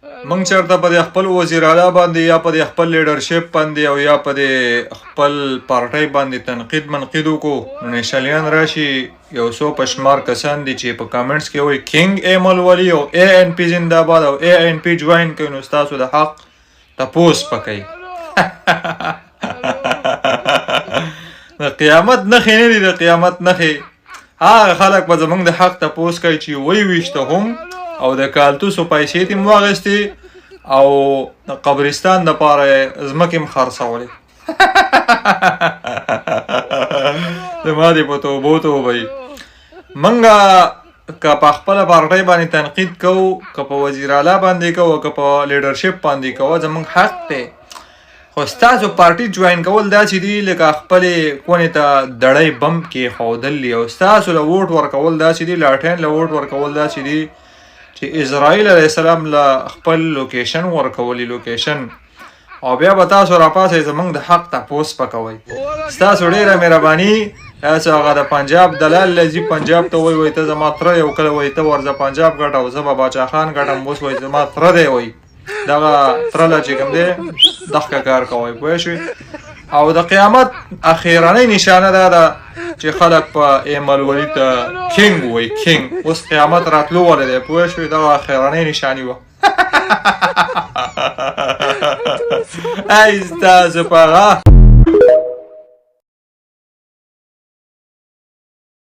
موږ چېرته په د خپل وزیر اعلی باندې یا په د خپل لیډرشپ باندې او یا په د خپل پارټۍ باندې منقید وکړو نو نیشنلیان راشي یو څو په شمار کسان دي چې په کامنټس کې وایي کینګ ایمل ولی او ANP زنده‌باد او ANP جوین کوي نو ستاسو د حق تپوس پکوي د قیامت نښې نه دي د قیامت نښې هغه خلک به زموږ د حق تپوس کوي چې ویشته هم او د کالتوسو پیسې ترې مو واخیستې او د قبرستان دپاره یې ځمکې هم خرڅولې زما دې په توبو توبه موږ که په خپله پارټۍ باندې تنقید کوو که په وزیر اعلی باندې کوو که په لیډرشپ باندې کوو زموږ حق دی خو ستاسو پارټي جوین کول داسې دي لکه خپلې کونې ته دړی بم کېښودل دي او ستاسو له ووټ ورکول داسې دي لاټین له ووټ ورکول داسې دي چې اسرائیل علیه السلام له خپل لوکیشن ورکولي لوکیشن او بیا به تاسو راپاسئ زموږ د حق تپوس پکوئ ستاسو ډېره مهرباني تاسو هغه د پنجاب دلال لځي پنجاب ته وایي ته زما تره یو کله وایي ته ورځه پنجاب ګټه او زه به باچا خان ګټم اوس وایي زما تره دی وایي دغه تره له چې کوم دی دغه کار کوئ پوه شوې او د قیامت اخیرنۍ نشانه دا ده چې خلک په ایمل ولي ته کینګ وایي کینګ اوس قیامت راتلو والی دی پوه شوې دغه اخیرنۍ نشاني وه ای ستاسو په هغه